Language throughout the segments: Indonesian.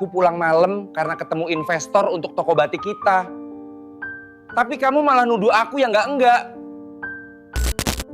Aku pulang malam karena ketemu investor untuk toko batik kita. Tapi kamu malah nuduh aku yang enggak.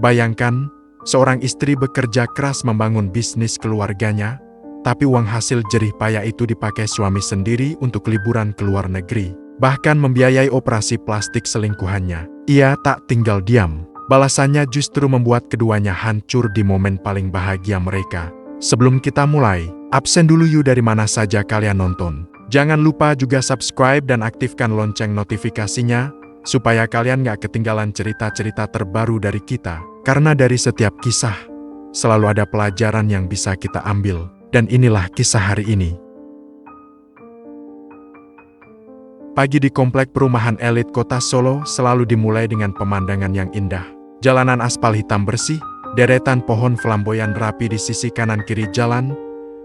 Bayangkan, seorang istri bekerja keras membangun bisnis keluarganya, tapi uang hasil jerih payah itu dipakai suami sendiri untuk liburan ke luar negeri, bahkan membiayai operasi plastik selingkuhannya. Ia tak tinggal diam. Balasannya justru membuat keduanya hancur di momen paling bahagia mereka. Sebelum kita mulai, absen dulu yuk dari mana saja kalian nonton. Jangan lupa juga subscribe dan aktifkan lonceng notifikasinya, supaya kalian gak ketinggalan cerita-cerita terbaru dari kita. Karena dari setiap kisah, selalu ada pelajaran yang bisa kita ambil. Dan inilah kisah hari ini. Pagi di komplek perumahan elit kota Solo selalu dimulai dengan pemandangan yang indah. Jalanan aspal hitam bersih, deretan pohon flamboyan rapi di sisi kanan kiri jalan,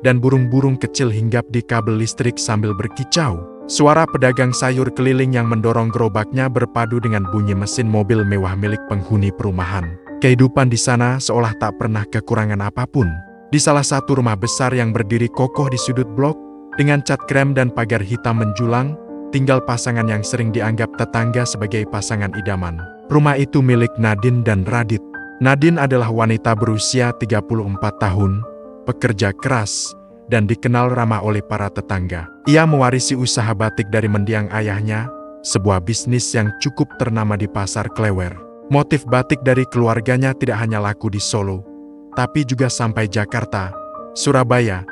dan burung-burung kecil hinggap di kabel listrik sambil berkicau. Suara pedagang sayur keliling yang mendorong gerobaknya berpadu dengan bunyi mesin mobil mewah milik penghuni perumahan. Kehidupan di sana seolah tak pernah kekurangan apapun. Di salah satu rumah besar yang berdiri kokoh di sudut blok, dengan cat krem dan pagar hitam menjulang, tinggal pasangan yang sering dianggap tetangga sebagai pasangan idaman. Rumah itu milik Nadine dan Radit. Nadine adalah wanita berusia 34 tahun, pekerja keras, dan dikenal ramah oleh para tetangga. Ia mewarisi usaha batik dari mendiang ayahnya, sebuah bisnis yang cukup ternama di pasar Klewer. Motif batik dari keluarganya tidak hanya laku di Solo, tapi juga sampai Jakarta, Surabaya,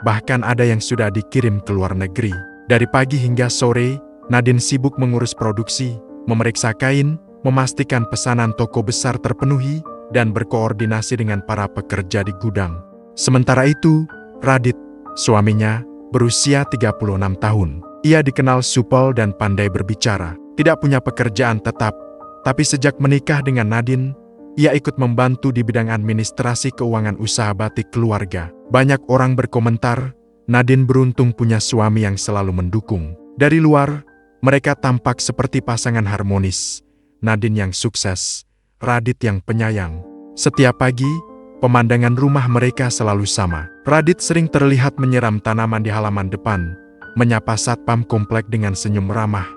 bahkan ada yang sudah dikirim ke luar negeri. Dari pagi hingga sore, Nadine sibuk mengurus produksi, memeriksa kain, memastikan pesanan toko besar terpenuhi, dan berkoordinasi dengan para pekerja di gudang. Sementara itu, Radit, suaminya, berusia 36 tahun. Ia dikenal supel dan pandai berbicara. Tidak punya pekerjaan tetap, tapi sejak menikah dengan Nadine, ia ikut membantu di bidang administrasi keuangan usaha batik keluarga. Banyak orang berkomentar, Nadine beruntung punya suami yang selalu mendukung. Dari luar, mereka tampak seperti pasangan harmonis. Nadine yang sukses, Radit yang penyayang. Setiap pagi, pemandangan rumah mereka selalu sama. Radit sering terlihat menyiram tanaman di halaman depan, menyapa satpam komplek dengan senyum ramah,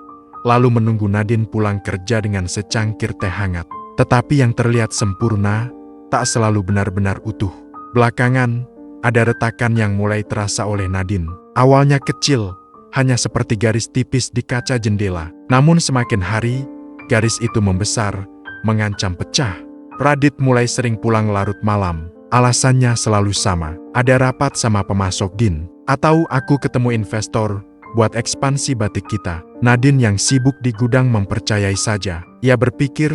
lalu menunggu Nadine pulang kerja dengan secangkir teh hangat. Tetapi yang terlihat sempurna, tak selalu benar-benar utuh. Belakangan, ada retakan yang mulai terasa oleh Nadine. Awalnya kecil, hanya seperti garis tipis di kaca jendela. Namun semakin hari, garis itu membesar, mengancam pecah. Radit mulai sering pulang larut malam. Alasannya selalu sama. Ada rapat sama pemasok Din. Atau aku ketemu investor, buat ekspansi batik kita. Nadine yang sibuk di gudang mempercayai saja. Ia berpikir,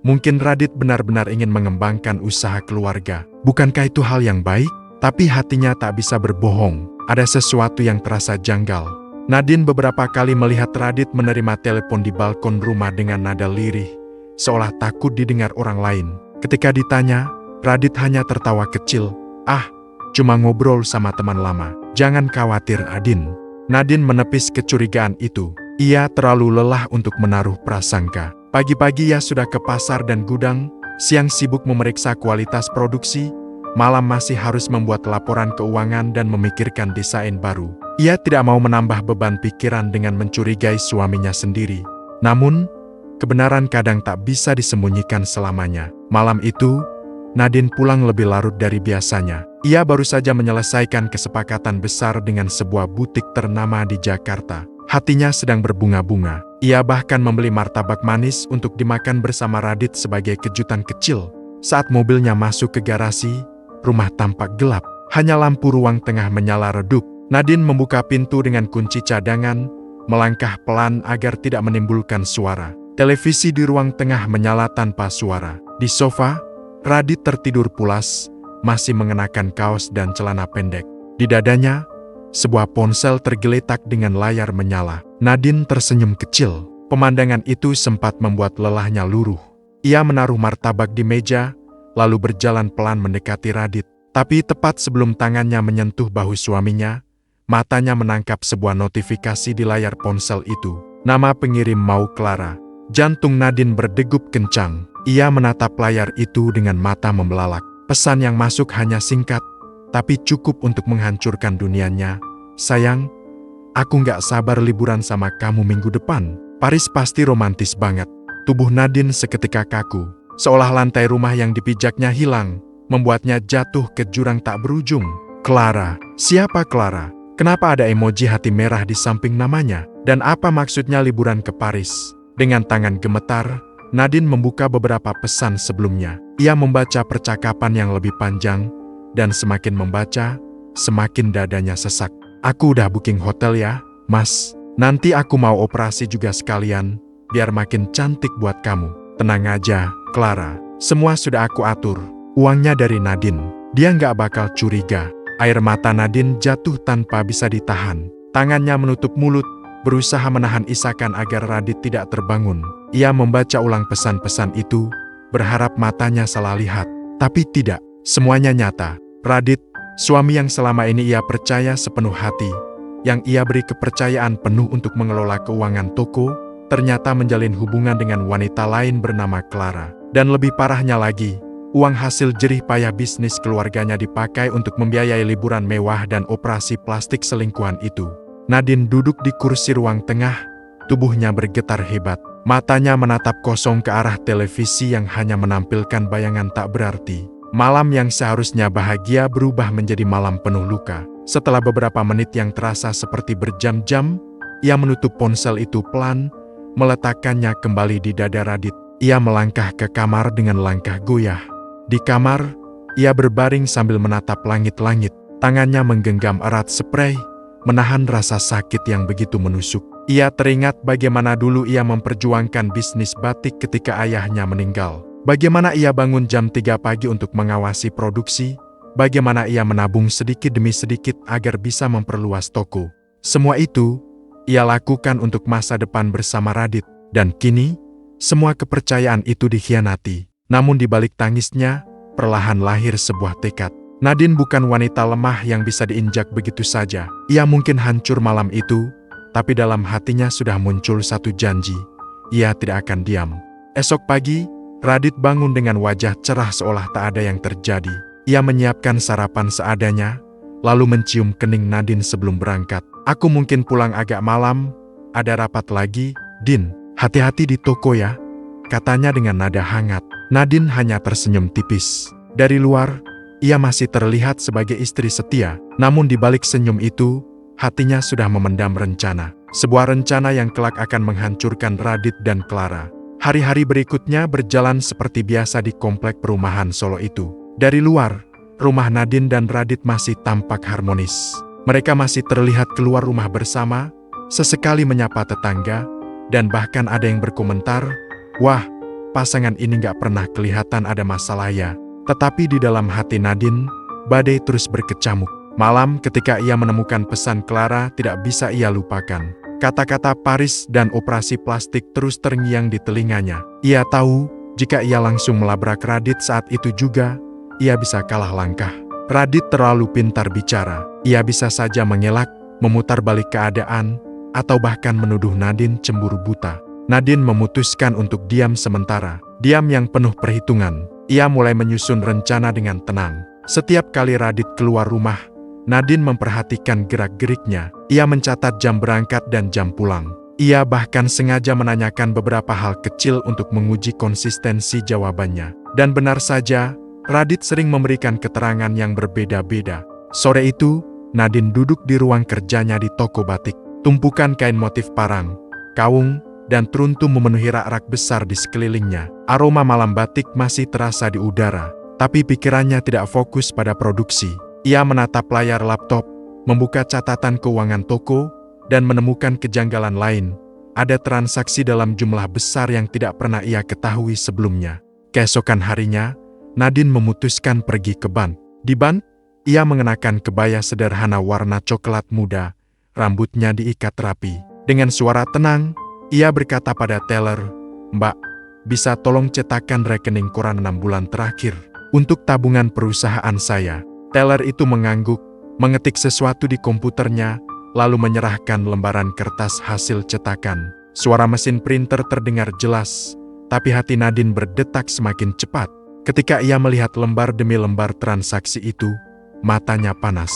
mungkin Radit benar-benar ingin mengembangkan usaha keluarga. Bukankah itu hal yang baik? Tapi hatinya tak bisa berbohong. Ada sesuatu yang terasa janggal. Nadine beberapa kali melihat Radit menerima telepon di balkon rumah dengan nada lirih, seolah takut didengar orang lain. Ketika ditanya, Radit hanya tertawa kecil. "Ah, cuma ngobrol sama teman lama. Jangan khawatir, Adin." Nadine menepis kecurigaan itu. Ia terlalu lelah untuk menaruh prasangka. Pagi-pagi ia sudah ke pasar dan gudang, siang sibuk memeriksa kualitas produksi, malam masih harus membuat laporan keuangan dan memikirkan desain baru. Ia tidak mau menambah beban pikiran dengan mencurigai suaminya sendiri. Namun, kebenaran kadang tak bisa disembunyikan selamanya. Malam itu, Nadine pulang lebih larut dari biasanya. Ia baru saja menyelesaikan kesepakatan besar dengan sebuah butik ternama di Jakarta. Hatinya sedang berbunga-bunga. Ia bahkan membeli martabak manis untuk dimakan bersama Radit sebagai kejutan kecil. Saat mobilnya masuk ke garasi, rumah tampak gelap. Hanya lampu ruang tengah menyala redup. Nadine membuka pintu dengan kunci cadangan, melangkah pelan agar tidak menimbulkan suara. Televisi di ruang tengah menyala tanpa suara. Di sofa, Radit tertidur pulas, masih mengenakan kaos dan celana pendek. Di dadanya, sebuah ponsel tergeletak dengan layar menyala. Nadine tersenyum kecil. Pemandangan itu sempat membuat lelahnya luruh. Ia menaruh martabak di meja, lalu berjalan pelan mendekati Radit. Tapi tepat sebelum tangannya menyentuh bahu suaminya, matanya menangkap sebuah notifikasi di layar ponsel itu. Nama pengirim Mau Clara. Jantung Nadine berdegup kencang. Ia menatap layar itu dengan mata membelalak. Pesan yang masuk hanya singkat, tapi cukup untuk menghancurkan dunianya. "Sayang, Aku nggak sabar liburan sama kamu minggu depan. Paris pasti romantis banget. Tubuh Nadine seketika kaku, seolah lantai rumah yang dipijaknya hilang, membuatnya jatuh ke jurang tak berujung. Clara, siapa Clara? Kenapa ada emoji hati merah di samping namanya? Dan apa maksudnya liburan ke Paris? Dengan tangan gemetar, Nadine membuka beberapa pesan sebelumnya. Ia membaca percakapan yang lebih panjang, dan semakin membaca, semakin dadanya sesak. Aku udah booking hotel ya, Mas. Nanti aku mau operasi juga sekalian, biar makin cantik buat kamu. Tenang aja, Clara. Semua sudah aku atur. Uangnya dari Nadine. Dia nggak bakal curiga. Air mata Nadine jatuh tanpa bisa ditahan. Tangannya menutup mulut, berusaha menahan isakan agar Radit tidak terbangun. Ia membaca ulang pesan-pesan itu, berharap matanya salah lihat. Tapi tidak, semuanya nyata. Radit, suami yang selama ini ia percaya sepenuh hati, yang ia beri kepercayaan penuh untuk mengelola keuangan toko, ternyata menjalin hubungan dengan wanita lain bernama Clara. Dan lebih parahnya lagi, uang hasil jerih payah bisnis keluarganya dipakai untuk membiayai liburan mewah dan operasi plastik selingkuhan itu. Nadine duduk di kursi ruang tengah, tubuhnya bergetar hebat. Matanya menatap kosong ke arah televisi yang hanya menampilkan bayangan tak berarti. Malam yang seharusnya bahagia berubah menjadi malam penuh luka. Setelah beberapa menit yang terasa seperti berjam-jam, ia menutup ponsel itu pelan, meletakkannya kembali di dada Radit. Ia melangkah ke kamar dengan langkah goyah. Di kamar, ia berbaring sambil menatap langit-langit. Tangannya menggenggam erat spray, menahan rasa sakit yang begitu menusuk. Ia teringat bagaimana dulu ia memperjuangkan bisnis batik ketika ayahnya meninggal. Bagaimana ia bangun jam 3 pagi untuk mengawasi produksi, bagaimana ia menabung sedikit demi sedikit agar bisa memperluas toko. Semua itu, ia lakukan untuk masa depan bersama Radit. Dan kini, semua kepercayaan itu dikhianati. Namun di balik tangisnya, perlahan lahir sebuah tekad. Nadine bukan wanita lemah yang bisa diinjak begitu saja. Ia mungkin hancur malam itu, tapi dalam hatinya sudah muncul satu janji. Ia tidak akan diam. Esok pagi, Radit bangun dengan wajah cerah seolah tak ada yang terjadi. Ia menyiapkan sarapan seadanya, lalu mencium kening Nadine sebelum berangkat. Aku mungkin pulang agak malam, ada rapat lagi, Din. Hati-hati di toko ya, katanya dengan nada hangat. Nadine hanya tersenyum tipis. Dari luar, ia masih terlihat sebagai istri setia. Namun di balik senyum itu, hatinya sudah memendam rencana. Sebuah rencana yang kelak akan menghancurkan Radit dan Clara. Hari-hari berikutnya berjalan seperti biasa di komplek perumahan Solo itu. Dari luar, rumah Nadine dan Radit masih tampak harmonis. Mereka masih terlihat keluar rumah bersama, sesekali menyapa tetangga, dan bahkan ada yang berkomentar, "Wah, pasangan ini gak pernah kelihatan ada masalah ya." Tetapi di dalam hati Nadine, badai terus berkecamuk. Malam ketika ia menemukan pesan Clara tidak bisa ia lupakan. Kata-kata Paris dan operasi plastik terus terngiang di telinganya. Ia tahu, jika ia langsung melabrak Radit saat itu juga, ia bisa kalah langkah. Radit terlalu pintar bicara. Ia bisa saja mengelak, memutar balik keadaan, atau bahkan menuduh Nadine cemburu buta. Nadine memutuskan untuk diam sementara. Diam yang penuh perhitungan. Ia mulai menyusun rencana dengan tenang. Setiap kali Radit keluar rumah, Nadine memperhatikan gerak-geriknya. Ia mencatat jam berangkat dan jam pulang. Ia bahkan sengaja menanyakan beberapa hal kecil untuk menguji konsistensi jawabannya. Dan benar saja, Radit sering memberikan keterangan yang berbeda-beda. Sore itu, Nadine duduk di ruang kerjanya di toko batik. Tumpukan kain motif parang, kaung, dan teruntum memenuhi rak-rak besar di sekelilingnya. Aroma malam batik masih terasa di udara, tapi pikirannya tidak fokus pada produksi. Ia menatap layar laptop, membuka catatan keuangan toko, dan menemukan kejanggalan lain. Ada transaksi dalam jumlah besar yang tidak pernah ia ketahui sebelumnya. Keesokan harinya, Nadine memutuskan pergi ke bank. Di bank, ia mengenakan kebaya sederhana warna coklat muda, rambutnya diikat rapi. Dengan suara tenang, ia berkata pada teller, "Mbak, bisa tolong cetakkan rekening koran 6 bulan terakhir untuk tabungan perusahaan saya." Teller itu mengangguk, mengetik sesuatu di komputernya, lalu menyerahkan lembaran kertas hasil cetakan. Suara mesin printer terdengar jelas, tapi hati Nadine berdetak semakin cepat. Ketika ia melihat lembar demi lembar transaksi itu, matanya panas.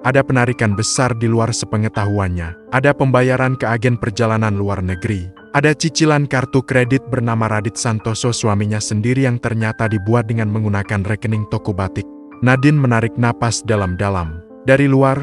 ada penarikan besar di luar sepengetahuannya, ada pembayaran ke agen perjalanan luar negeri, ada cicilan kartu kredit bernama Radit Santoso suaminya sendiri yang ternyata dibuat dengan menggunakan rekening toko batik. Nadine menarik napas dalam-dalam. Dari luar,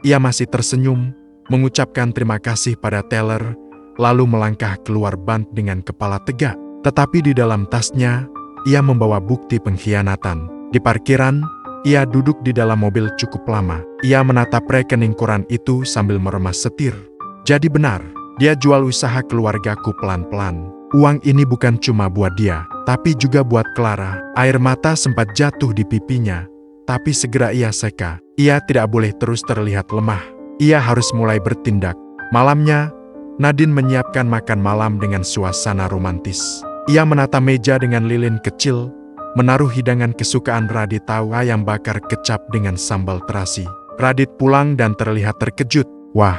ia masih tersenyum, mengucapkan terima kasih pada teller, lalu melangkah keluar bank dengan kepala tegak. Tetapi di dalam tasnya, ia membawa bukti pengkhianatan. Di parkiran, ia duduk di dalam mobil cukup lama. Ia menatap rekening koran itu sambil meremas setir. Jadi benar, dia jual usaha keluargaku pelan-pelan. Uang ini bukan cuma buat dia, tapi juga buat Clara. Air mata sempat jatuh di pipinya, tapi segera ia seka. Ia tidak boleh terus terlihat lemah. Ia harus mulai bertindak. Malamnya, Nadine menyiapkan makan malam dengan suasana romantis. Ia menata meja dengan lilin kecil, menaruh hidangan kesukaan Radit, ayam bakar kecap dengan sambal terasi. Radit pulang dan terlihat terkejut. Wah,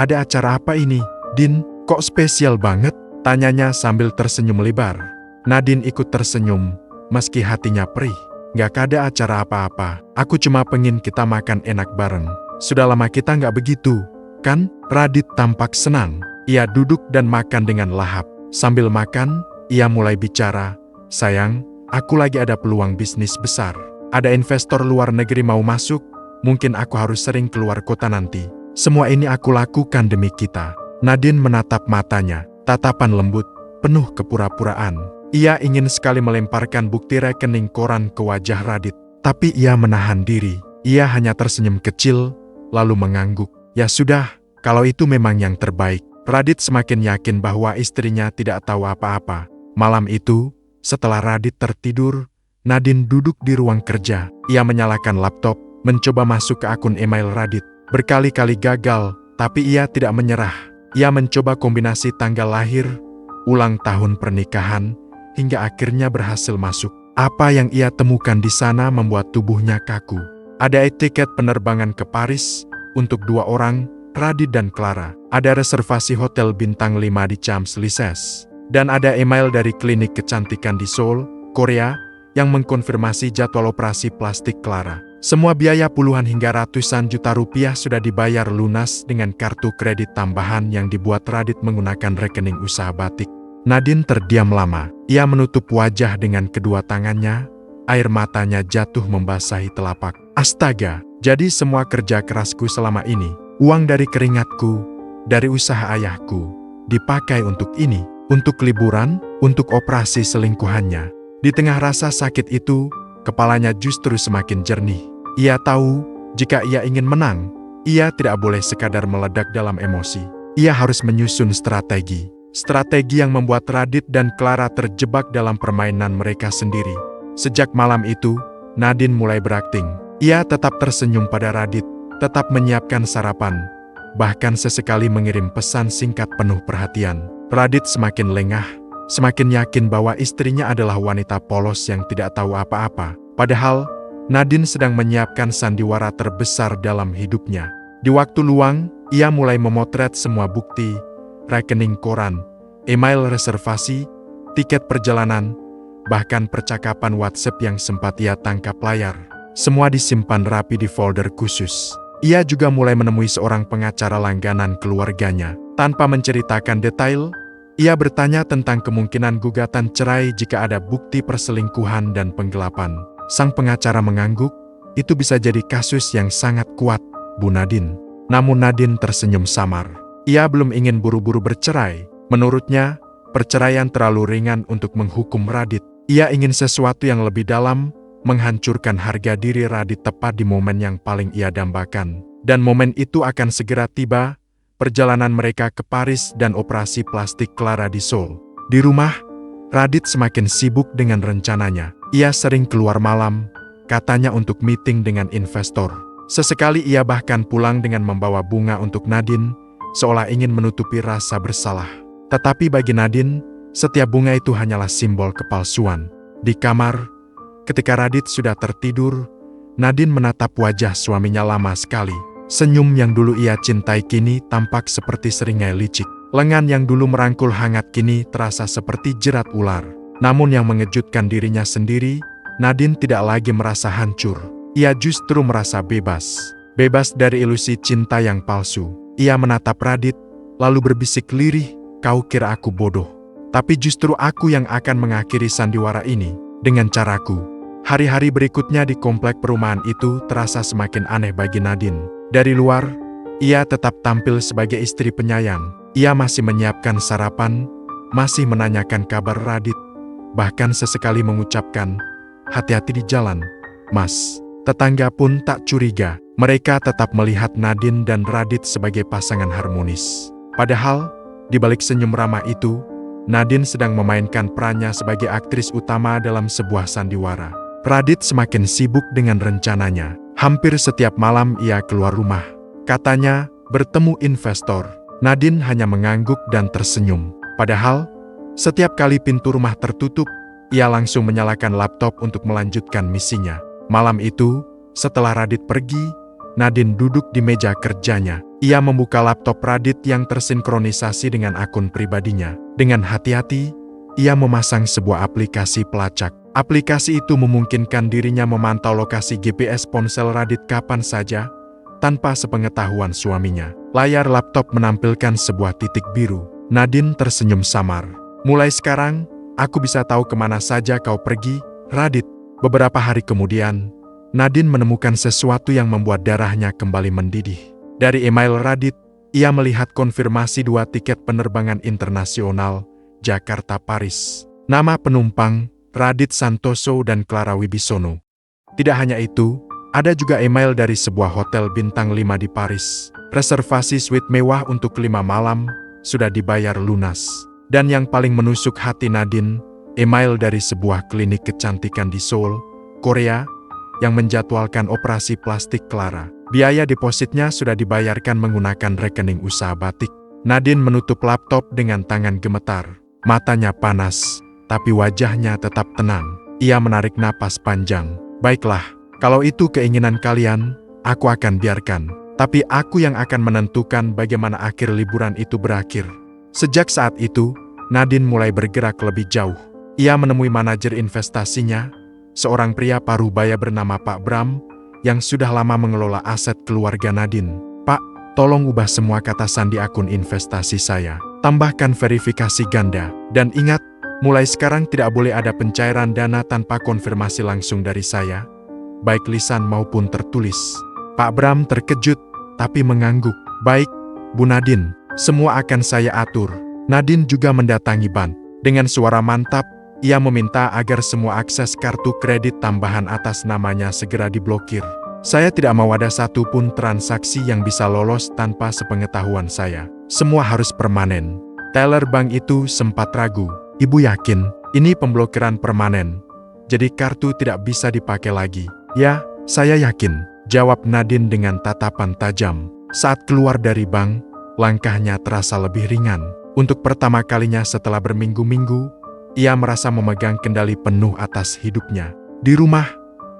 ada acara apa ini, Din? Kok spesial banget? Tanyanya sambil tersenyum lebar. Nadine ikut tersenyum, meski hatinya perih. Gak ada acara apa-apa, aku cuma pengen kita makan enak bareng. Sudah lama kita gak begitu, kan? Radit tampak senang. Ia duduk dan makan dengan lahap. Sambil makan, ia mulai bicara, sayang, aku lagi ada peluang bisnis besar. Ada investor luar negeri mau masuk, mungkin aku harus sering keluar kota nanti. Semua ini aku lakukan demi kita. Nadine menatap matanya, tatapan lembut, penuh kepura-puraan. Ia ingin sekali melemparkan bukti rekening koran ke wajah Radit. Tapi ia menahan diri. Ia hanya tersenyum kecil, lalu mengangguk. Ya sudah, kalau itu memang yang terbaik. Radit semakin yakin bahwa istrinya tidak tahu apa-apa. Malam itu, setelah Radit tertidur, Nadine duduk di ruang kerja. Ia menyalakan laptop, mencoba masuk ke akun email Radit. Berkali-kali gagal, tapi ia tidak menyerah. Ia mencoba kombinasi tanggal lahir, ulang tahun pernikahan, hingga akhirnya berhasil masuk. Apa yang ia temukan di sana membuat tubuhnya kaku. Ada tiket penerbangan ke Paris untuk 2 orang, Radit dan Clara. Ada reservasi hotel bintang 5 di Champs-Élysées. Dan ada email dari klinik kecantikan di Seoul, Korea, yang mengkonfirmasi jadwal operasi plastik Clara. Semua biaya puluhan hingga ratusan juta rupiah sudah dibayar lunas dengan kartu kredit tambahan yang dibuat Radit menggunakan rekening usaha batik. Nadine terdiam lama. Ia menutup wajah dengan kedua tangannya, air matanya jatuh membasahi telapak. Astaga, jadi semua kerja kerasku selama ini, uang dari keringatku, dari usaha ayahku, dipakai untuk ini. Untuk liburan, untuk operasi selingkuhannya. Di tengah rasa sakit itu, kepalanya justru semakin jernih. Ia tahu, jika ia ingin menang, ia tidak boleh sekadar meledak dalam emosi. Ia harus menyusun strategi. Strategi yang membuat Radit dan Clara terjebak dalam permainan mereka sendiri. Sejak malam itu, Nadine mulai berakting. Ia tetap tersenyum pada Radit, tetap menyiapkan sarapan, bahkan sesekali mengirim pesan singkat penuh perhatian. Radit semakin lengah, semakin yakin bahwa istrinya adalah wanita polos yang tidak tahu apa-apa. Padahal, Nadine sedang menyiapkan sandiwara terbesar dalam hidupnya. Di waktu luang, ia mulai memotret semua bukti, rekening koran, email reservasi, tiket perjalanan, bahkan percakapan WhatsApp yang sempat ia tangkap layar. Semua disimpan rapi di folder khusus. Ia juga mulai menemui seorang pengacara langganan keluarganya. Tanpa menceritakan detail, ia bertanya tentang kemungkinan gugatan cerai jika ada bukti perselingkuhan dan penggelapan. Sang pengacara mengangguk, itu bisa jadi kasus yang sangat kuat, Bu Nadine. Namun Nadine tersenyum samar. Ia belum ingin buru-buru bercerai. Menurutnya, perceraian terlalu ringan untuk menghukum Radit. Ia ingin sesuatu yang lebih dalam, menghancurkan harga diri Radit tepat di momen yang paling ia dambakan. Dan momen itu akan segera tiba, perjalanan mereka ke Paris dan operasi plastik Clara di Seoul. Di rumah, Radit semakin sibuk dengan rencananya. Ia sering keluar malam, katanya untuk meeting dengan investor. Sesekali ia bahkan pulang dengan membawa bunga untuk Nadine, seolah ingin menutupi rasa bersalah. Tetapi bagi Nadine, setiap bunga itu hanyalah simbol kepalsuan. Di kamar, ketika Radit sudah tertidur, Nadine menatap wajah suaminya lama sekali. Senyum yang dulu ia cintai kini tampak seperti seringai licik. Lengan yang dulu merangkul hangat kini terasa seperti jerat ular. Namun yang mengejutkan dirinya sendiri, Nadine tidak lagi merasa hancur. Ia justru merasa bebas. bebas dari ilusi cinta yang palsu. Ia menatap Radit, lalu berbisik lirih, "Kau kira aku bodoh? Tapi justru aku yang akan mengakhiri sandiwara ini dengan caraku." Hari-hari berikutnya di komplek perumahan itu terasa semakin aneh bagi Nadine. Dari luar, ia tetap tampil sebagai istri penyayang. Ia masih menyiapkan sarapan, masih menanyakan kabar Radit, bahkan sesekali mengucapkan, "Hati-hati di jalan, Mas." Tetangga pun tak curiga. Mereka tetap melihat Nadine dan Radit sebagai pasangan harmonis. Padahal, di balik senyum ramah itu, Nadine sedang memainkan perannya sebagai aktris utama dalam sebuah sandiwara. Radit semakin sibuk dengan rencananya. Hampir setiap malam ia keluar rumah. Katanya, bertemu investor. Nadine hanya mengangguk dan tersenyum. Padahal, setiap kali pintu rumah tertutup, ia langsung menyalakan laptop untuk melanjutkan misinya. Malam itu, setelah Radit pergi, Nadine duduk di meja kerjanya. Ia membuka laptop Radit yang tersinkronisasi dengan akun pribadinya. Dengan hati-hati, ia memasang sebuah aplikasi pelacak. Aplikasi itu memungkinkan dirinya memantau lokasi GPS ponsel Radit kapan saja, tanpa sepengetahuan suaminya. Layar laptop menampilkan sebuah titik biru. Nadine tersenyum samar. "Mulai sekarang, aku bisa tahu kemana saja kau pergi, Radit." Beberapa hari kemudian, Nadine menemukan sesuatu yang membuat darahnya kembali mendidih. Dari email Radit, ia melihat konfirmasi 2 tiket penerbangan internasional Jakarta-Paris. Nama penumpang, Radit Santoso dan Clara Wibisono. Tidak hanya itu, ada juga email dari sebuah hotel bintang 5 di Paris. Reservasi suite mewah untuk 5 malam sudah dibayar lunas. Dan yang paling menusuk hati Nadine, email dari sebuah klinik kecantikan di Seoul, Korea, yang menjadwalkan operasi plastik Clara. Biaya depositnya sudah dibayarkan menggunakan rekening usaha batik. Nadine menutup laptop dengan tangan gemetar. Matanya panas, tapi wajahnya tetap tenang. Ia menarik napas panjang. "Baiklah, kalau itu keinginan kalian, aku akan biarkan. Tapi aku yang akan menentukan bagaimana akhir liburan itu berakhir." Sejak saat itu, Nadine mulai bergerak lebih jauh. Ia menemui manajer investasinya, seorang pria parubaya bernama Pak Bram, yang sudah lama mengelola aset keluarga Nadine. "Pak, tolong ubah semua kata sandi akun investasi saya. Tambahkan verifikasi ganda. Dan ingat, mulai sekarang tidak boleh ada pencairan dana tanpa konfirmasi langsung dari saya, baik lisan maupun tertulis." Pak Bram terkejut, tapi mengangguk. "Baik, Bu Nadine, semua akan saya atur." Nadine juga mendatangi bank. Dengan suara mantap, ia meminta agar semua akses kartu kredit tambahan atas namanya segera diblokir. "Saya tidak mau ada satupun transaksi yang bisa lolos tanpa sepengetahuan saya. Semua harus permanen." Teller bank itu sempat ragu. "Ibu yakin ini pemblokiran permanen, jadi kartu tidak bisa dipakai lagi?" "Ya, saya yakin," jawab Nadine dengan tatapan tajam. Saat keluar dari bank, langkahnya terasa lebih ringan. Untuk pertama kalinya setelah berminggu-minggu, ia merasa memegang kendali penuh atas hidupnya. Di rumah,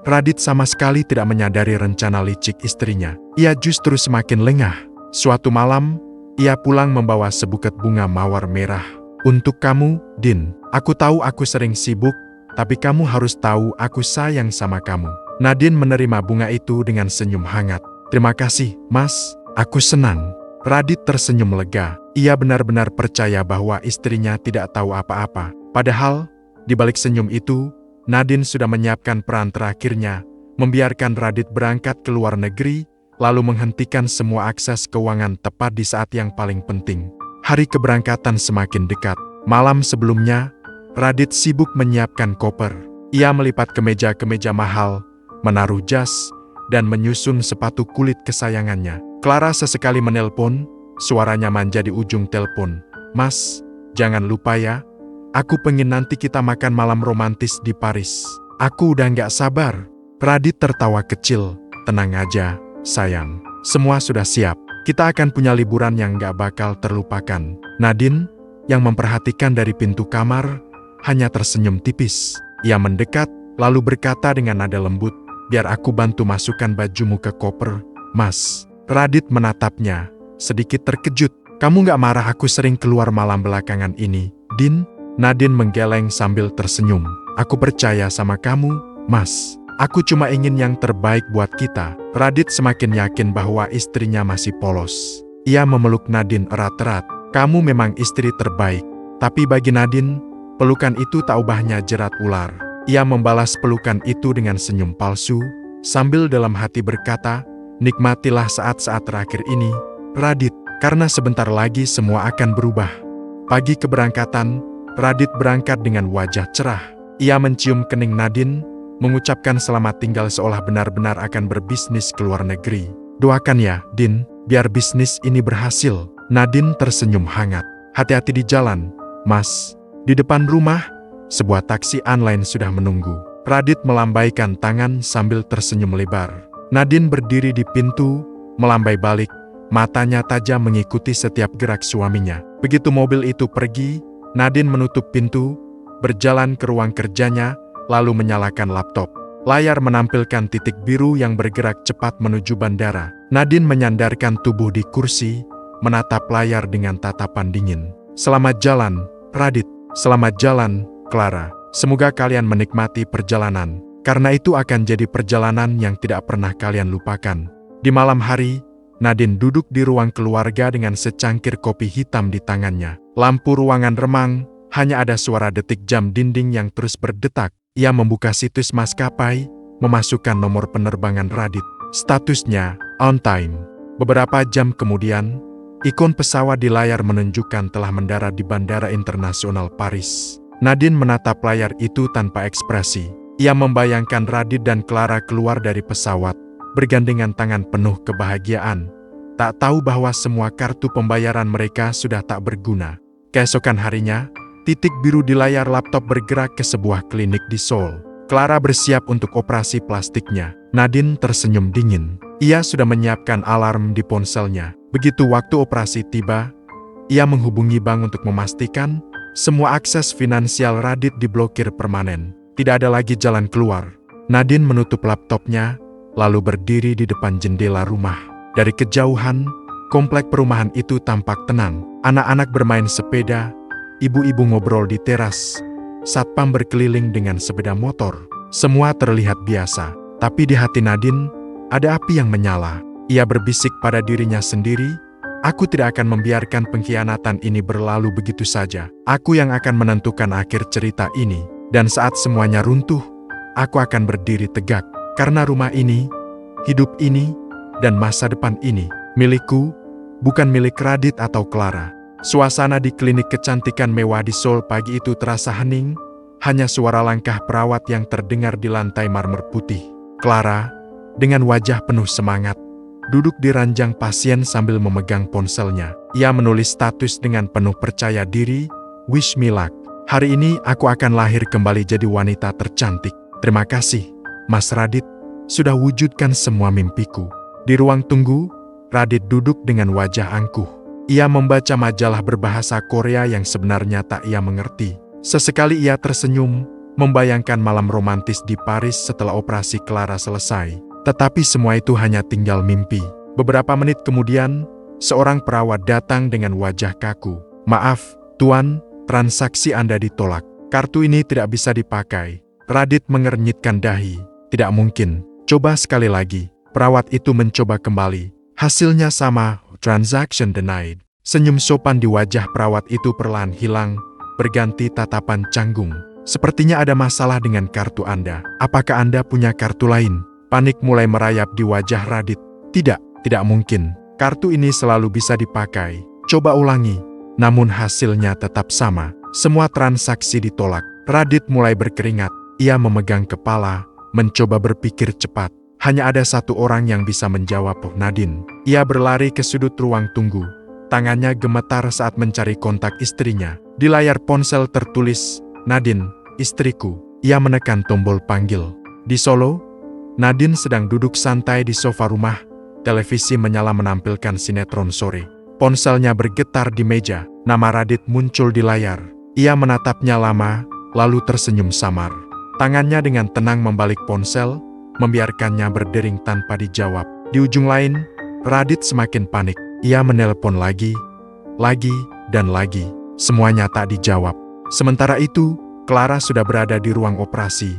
Radit sama sekali tidak menyadari rencana licik istrinya. Ia justru semakin lengah. Suatu malam, ia pulang membawa sebuket bunga mawar merah. "Untuk kamu, Din. Aku tahu aku sering sibuk, tapi kamu harus tahu aku sayang sama kamu." Nadine menerima bunga itu dengan senyum hangat. "Terima kasih, Mas. Aku senang." Radit tersenyum lega. Ia benar-benar percaya bahwa istrinya tidak tahu apa-apa. Padahal, di balik senyum itu, Nadine sudah menyiapkan peran terakhirnya, membiarkan Radit berangkat ke luar negeri, lalu menghentikan semua akses keuangan tepat di saat yang paling penting. Hari keberangkatan semakin dekat. Malam sebelumnya, Radit sibuk menyiapkan koper. Ia melipat kemeja-kemeja mahal, menaruh jas, dan menyusun sepatu kulit kesayangannya. Clara sesekali menelpon, suaranya manja di ujung telepon. "Mas, jangan lupa ya. Aku pengen nanti kita makan malam romantis di Paris. Aku udah nggak sabar." Radit tertawa kecil. "Tenang aja, sayang. Semua sudah siap. Kita akan punya liburan yang nggak bakal terlupakan." Nadine, yang memperhatikan dari pintu kamar, hanya tersenyum tipis. Ia mendekat, lalu berkata dengan nada lembut, "Biar aku bantu masukkan bajumu ke koper, Mas." Radit menatapnya, sedikit terkejut. "Kamu nggak marah aku sering keluar malam belakangan ini, Din?" Nadine menggeleng sambil tersenyum. "Aku percaya sama kamu, Mas. Aku cuma ingin yang terbaik buat kita. Radit semakin yakin bahwa istrinya masih polos. Ia memeluk Nadine erat-erat. Kamu memang istri terbaik. Tapi bagi Nadine, pelukan itu tak ubahnya jerat ular. Ia membalas pelukan itu dengan senyum palsu, sambil dalam hati berkata, nikmatilah saat-saat terakhir ini, Radit, karena sebentar lagi semua akan berubah. Pagi keberangkatan, Radit berangkat dengan wajah cerah. Ia mencium kening Nadine, mengucapkan selamat tinggal seolah benar-benar akan berbisnis ke luar negeri. Doakan ya, Din, biar bisnis ini berhasil. Nadine tersenyum hangat. Hati-hati di jalan, Mas. Di depan rumah, sebuah taksi online sudah menunggu. Radit melambaikan tangan sambil tersenyum lebar. Nadine berdiri di pintu, melambai balik, matanya tajam mengikuti setiap gerak suaminya. Begitu mobil itu pergi, Nadine menutup pintu, berjalan ke ruang kerjanya, lalu menyalakan laptop. Layar menampilkan titik biru yang bergerak cepat menuju bandara. Nadine menyandarkan tubuh di kursi, menatap layar dengan tatapan dingin. Selamat jalan, Radit. Selamat jalan, Clara. Semoga kalian menikmati perjalanan, karena itu akan jadi perjalanan yang tidak pernah kalian lupakan. Di malam hari, Nadine duduk di ruang keluarga dengan secangkir kopi hitam di tangannya. Lampu ruangan remang, hanya ada suara detik jam dinding yang terus berdetak. Ia membuka situs maskapai, memasukkan nomor penerbangan Radit. Statusnya, on time. Beberapa jam kemudian, ikon pesawat di layar menunjukkan telah mendarat di Bandara Internasional Paris. Nadine menatap layar itu tanpa ekspresi. Ia membayangkan Radit dan Clara keluar dari pesawat, bergandengan tangan penuh kebahagiaan. Tak tahu bahwa semua kartu pembayaran mereka sudah tak berguna. Keesokan harinya, titik biru di layar laptop bergerak ke sebuah klinik di Seoul. Clara bersiap untuk operasi plastiknya. Nadine tersenyum dingin. Ia sudah menyiapkan alarm di ponselnya. Begitu waktu operasi tiba, ia menghubungi bank untuk memastikan semua akses finansial Radit diblokir permanen. Tidak ada lagi jalan keluar. Nadine menutup laptopnya, lalu berdiri di depan jendela rumah. Dari kejauhan, komplek perumahan itu tampak tenang. Anak-anak bermain sepeda, ibu-ibu ngobrol di teras, satpam berkeliling dengan sepeda motor. Semua terlihat biasa, tapi di hati Nadine, ada api yang menyala. Ia berbisik pada dirinya sendiri, aku tidak akan membiarkan pengkhianatan ini berlalu begitu saja. Aku yang akan menentukan akhir cerita ini. Dan saat semuanya runtuh, aku akan berdiri tegak. Karena rumah ini, hidup ini, dan masa depan ini, milikku, bukan milik Radit atau Clara. Suasana di klinik kecantikan mewah di Seoul pagi itu terasa hening, hanya suara langkah perawat yang terdengar di lantai marmer putih. Clara, dengan wajah penuh semangat, duduk di ranjang pasien sambil memegang ponselnya. Ia menulis status dengan penuh percaya diri, "Wish me luck. Hari ini aku akan lahir kembali jadi wanita tercantik. Terima kasih, Mas Radit, sudah wujudkan semua mimpiku." Di ruang tunggu, Radit duduk dengan wajah angkuh. Ia membaca majalah berbahasa Korea yang sebenarnya tak ia mengerti. Sesekali ia tersenyum, membayangkan malam romantis di Paris setelah operasi Clara selesai. Tetapi semua itu hanya tinggal mimpi. Beberapa menit kemudian, seorang perawat datang dengan wajah kaku. "Maaf, Tuan, transaksi Anda ditolak. Kartu ini tidak bisa dipakai." Radit mengernyitkan dahi. "Tidak mungkin. Coba sekali lagi." Perawat itu mencoba kembali. Hasilnya sama, transaction denied. Senyum sopan di wajah perawat itu perlahan hilang, berganti tatapan canggung. "Sepertinya ada masalah dengan kartu Anda. Apakah Anda punya kartu lain?" Panik mulai merayap di wajah Radit. Tidak mungkin. Kartu ini selalu bisa dipakai. Coba ulangi." Namun hasilnya tetap sama. Semua transaksi ditolak. Radit mulai berkeringat. Ia memegang kepala, mencoba berpikir cepat. Hanya ada satu orang yang bisa menjawab, Nadine. Ia berlari ke sudut ruang tunggu. Tangannya gemetar saat mencari kontak istrinya. Di layar ponsel tertulis, "Nadine, istriku." Ia menekan tombol panggil. Di Solo, Nadine sedang duduk santai di sofa rumah. Televisi menyala menampilkan sinetron sore. Ponselnya bergetar di meja. Nama Radit muncul di layar. Ia menatapnya lama, lalu tersenyum samar. Tangannya dengan tenang membalik ponsel, membiarkannya berdering tanpa dijawab. Di ujung lain, Radit semakin panik. Ia menelpon lagi, dan lagi. Semuanya tak dijawab. Sementara itu, Clara sudah berada di ruang operasi.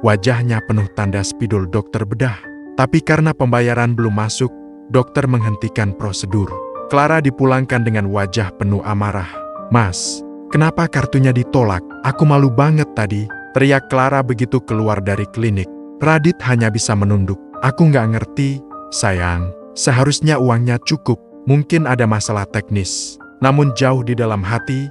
wajahnya penuh tanda spidol dokter bedah. Tapi karena pembayaran belum masuk, dokter menghentikan prosedur. Clara dipulangkan dengan wajah penuh amarah. "Mas, kenapa kartunya ditolak? Aku malu banget tadi," teriak Clara begitu keluar dari klinik. Radit hanya bisa menunduk. "Aku nggak ngerti, sayang. Seharusnya uangnya cukup. Mungkin ada masalah teknis." Namun jauh di dalam hati,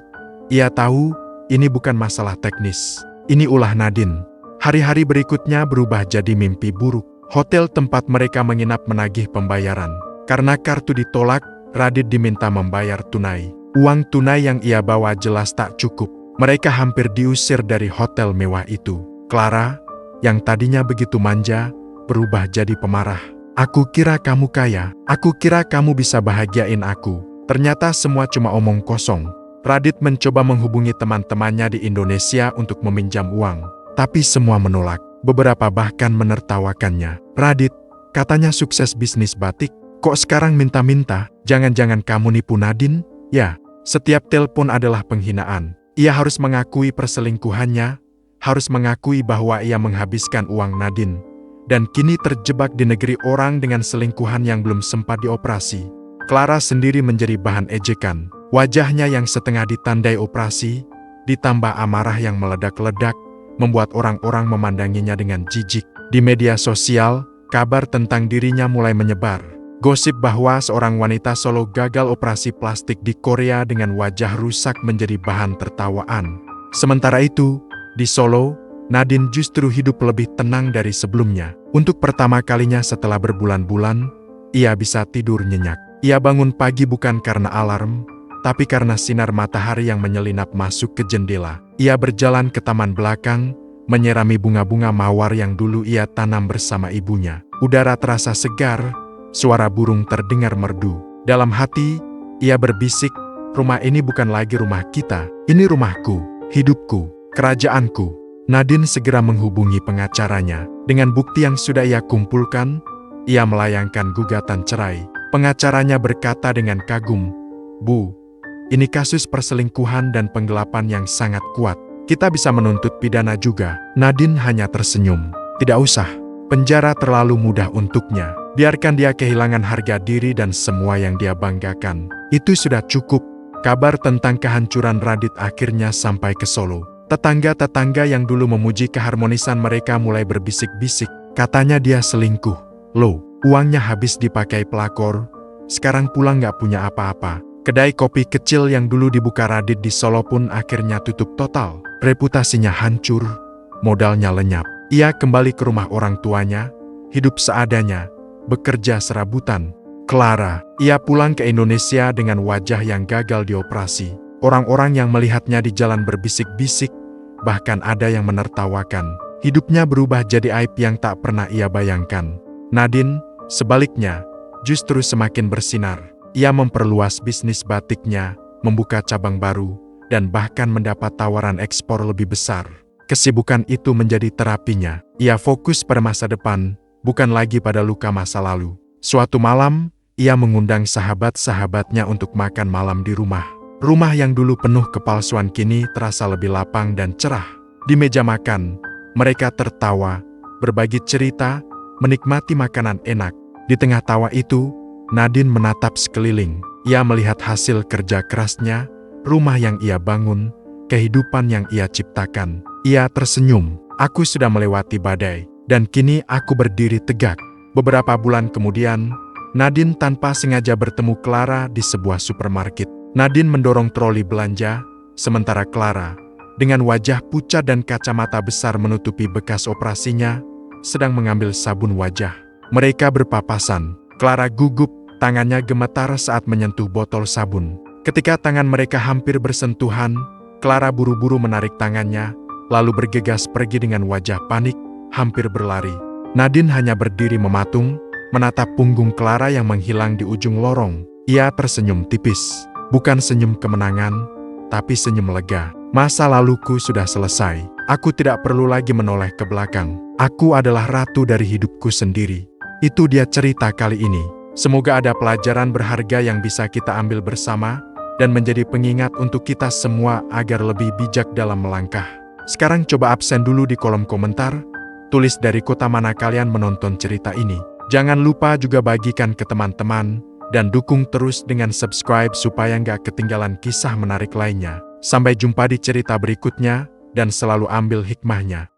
ia tahu ini bukan masalah teknis. Ini ulah Nadine. Hari-hari berikutnya berubah jadi mimpi buruk. Hotel tempat mereka menginap menagih pembayaran. Karena kartu ditolak, Radit diminta membayar tunai. Uang tunai yang ia bawa jelas tak cukup. Mereka hampir diusir dari hotel mewah itu. Clara, yang tadinya begitu manja, berubah jadi pemarah. "Aku kira kamu kaya. Aku kira kamu bisa bahagiain aku. Ternyata semua cuma omong kosong." Radit mencoba menghubungi teman-temannya di Indonesia untuk meminjam uang. Tapi semua menolak. Beberapa bahkan menertawakannya. "Radit, katanya sukses bisnis batik. Kok sekarang minta-minta? Jangan-jangan kamu nipu Nadine?" Ya, setiap telepon adalah penghinaan. Ia harus mengakui perselingkuhannya, harus mengakui bahwa ia menghabiskan uang Nadine, dan kini terjebak di negeri orang dengan selingkuhan yang belum sempat dioperasi. Clara sendiri menjadi bahan ejekan. Wajahnya yang setengah ditandai operasi, ditambah amarah yang meledak-ledak, membuat orang-orang memandanginya dengan jijik. Di media sosial, kabar tentang dirinya mulai menyebar. Gosip bahwa seorang wanita Solo gagal operasi plastik di Korea dengan wajah rusak menjadi bahan tertawaan. Sementara itu, di Solo, Nadine justru hidup lebih tenang dari sebelumnya. Untuk pertama kalinya setelah berbulan-bulan, ia bisa tidur nyenyak. Ia bangun pagi bukan karena alarm, tapi karena sinar matahari yang menyelinap masuk ke jendela. Ia berjalan ke taman belakang, menyirami bunga-bunga mawar yang dulu ia tanam bersama ibunya. Udara terasa segar, suara burung terdengar merdu. Dalam hati, ia berbisik, "Rumah ini bukan lagi rumah kita, ini rumahku, hidupku, kerajaanku." Nadine segera menghubungi pengacaranya. Dengan bukti yang sudah ia kumpulkan, ia melayangkan gugatan cerai. Pengacaranya berkata dengan kagum, "Bu, ini kasus perselingkuhan dan penggelapan yang sangat kuat. Kita bisa menuntut pidana juga." Nadine hanya tersenyum. "Tidak usah. Penjara terlalu mudah untuknya. Biarkan dia kehilangan harga diri dan semua yang dia banggakan. Itu sudah cukup." Kabar tentang kehancuran Radit akhirnya sampai ke Solo. Tetangga-tetangga yang dulu memuji keharmonisan mereka mulai berbisik-bisik. Katanya dia selingkuh. "Loh, uangnya habis dipakai pelakor. Sekarang pulang nggak punya apa-apa." Kedai kopi kecil yang dulu dibuka Radit di Solo pun akhirnya tutup total. Reputasinya hancur, modalnya lenyap. Ia kembali ke rumah orang tuanya, hidup seadanya, bekerja serabutan. Clara, ia pulang ke Indonesia dengan wajah yang gagal dioperasi. Orang-orang yang melihatnya di jalan berbisik-bisik, bahkan ada yang menertawakan. Hidupnya berubah jadi aib yang tak pernah ia bayangkan. Nadine, sebaliknya, justru semakin bersinar. Ia memperluas bisnis batiknya, membuka cabang baru, dan bahkan mendapat tawaran ekspor lebih besar. Kesibukan itu menjadi terapinya. Ia fokus pada masa depan, bukan lagi pada luka masa lalu. Suatu malam, ia mengundang sahabat-sahabatnya untuk makan malam di rumah. Rumah yang dulu penuh kepalsuan kini terasa lebih lapang dan cerah. Di meja makan, mereka tertawa, berbagi cerita, menikmati makanan enak. Di tengah tawa itu, Nadine menatap sekeliling. Ia melihat hasil kerja kerasnya, rumah yang ia bangun, kehidupan yang ia ciptakan. Ia tersenyum. "Aku sudah melewati badai, dan kini aku berdiri tegak." Beberapa bulan kemudian, Nadine tanpa sengaja bertemu Clara di sebuah supermarket. Nadine mendorong troli belanja, sementara Clara, dengan wajah pucat dan kacamata besar menutupi bekas operasinya, sedang mengambil sabun wajah. Mereka berpapasan. Clara gugup, tangannya gemetar saat menyentuh botol sabun. Ketika tangan mereka hampir bersentuhan, Clara buru-buru menarik tangannya, lalu bergegas pergi dengan wajah panik, hampir berlari. Nadine hanya berdiri mematung, menatap punggung Clara yang menghilang di ujung lorong. Ia tersenyum tipis. Bukan senyum kemenangan, tapi senyum lega. "Masa laluku sudah selesai. Aku tidak perlu lagi menoleh ke belakang. Aku adalah ratu dari hidupku sendiri." Itu dia cerita kali ini. Semoga ada pelajaran berharga yang bisa kita ambil bersama, dan menjadi pengingat untuk kita semua agar lebih bijak dalam melangkah. Sekarang coba absen dulu di kolom komentar. Tulis dari kota mana kalian menonton cerita ini. Jangan lupa juga bagikan ke teman-teman, dan dukung terus dengan subscribe supaya nggak ketinggalan kisah menarik lainnya. Sampai jumpa di cerita berikutnya, dan selalu ambil hikmahnya.